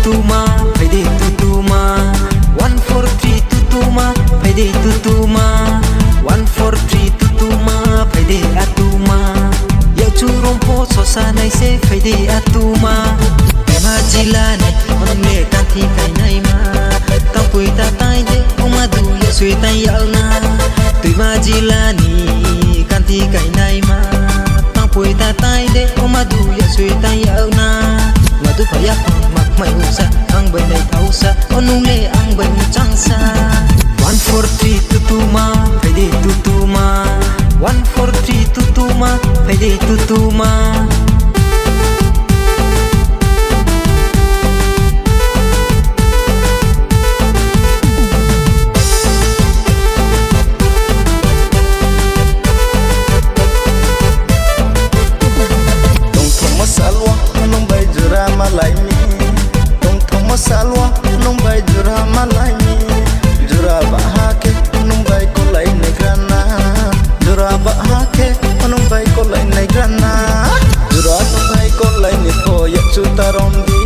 tutuma phaide tutuma 143 tutuma phaide tutuma 143 tutuma phaide atuma ya churom po sosa nai se phaide atuma ma jilane onle kanthi kai nai ma tang pui ta tai de oma du ya sui tai yauna tui ma jilani kanthi kai nai ma tang pui ta tai de oma du ya sui tai yauna madu phaya mak mai usa ang bai nai thausa onule ang bai chang sa 143 tutuma phaide tutuma 143 tutuma phaide tutuma salwa nung bay jura malai mi jura bahake nung bay ko lai nei grana jura bahake nung bay ko lai nei grana jura nung bay ko lai ni ko ya chu tarom di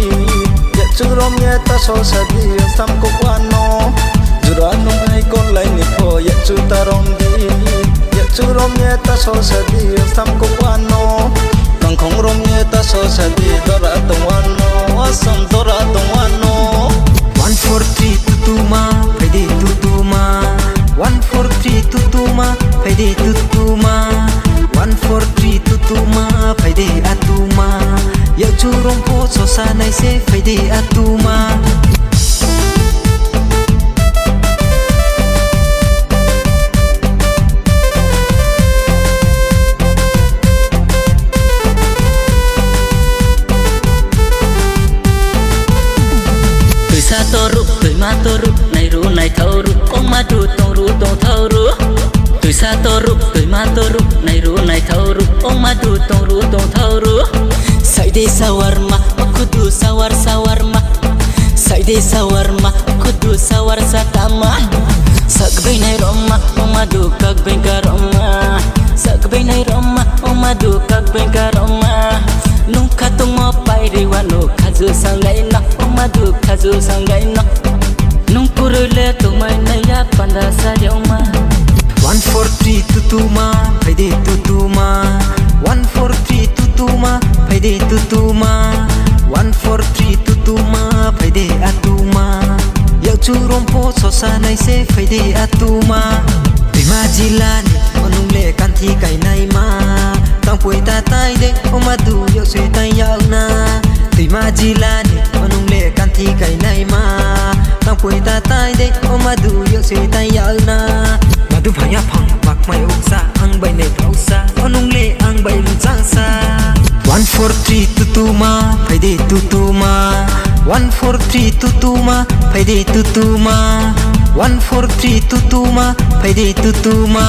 ya chu rom ye ta so sa di sam ko wano jura nung bay ko lai ni ko ya chu tarom di ya chu rom ye ta so sa di sam ko wano nang khong rom ye ta so sa di dora tong wano asam dora tong wano 143 tutuma phaide tutuma 143 tutuma phaide tutuma 143 tutuma phaide atuma ya churom po sosa nai se phaide atuma toru nai ru nai thau ru ong ma du tong ru tong thau ru tui sa toru tui ma toru nai ru nai thau ru ong ma du tong ru tong thau ru sai de sawarma kudu sawar sawarma sai de sawarma kudu sawar satama sak bai nai roma ong ma du kak bai ka roma sak bai nai roma ong ma du kak bai ka roma nung khatung mo pai ri wa no khazu sangai na ong ma du khazu sangai na nung kurule tumai naya panda sa yauma 143 tutuma phaide tutuma 143 tutuma phaide tutuma 143 tutuma phaide atuma ya churom po sosa nai se phaide atuma tima jilani onule kanthi kai nai ma tang pui ta tai de oma du yo sui tai yauna tima jilani onule kanthi kai nai ma tang pui ta tai de oma du yo sui tai yauna madu phaya phang mak mai uksa ang bai nei phausa onule ang bai chang sa 143 tutuma phaide tutuma 143 tutuma phaide tutuma 143 tutuma phaide tutuma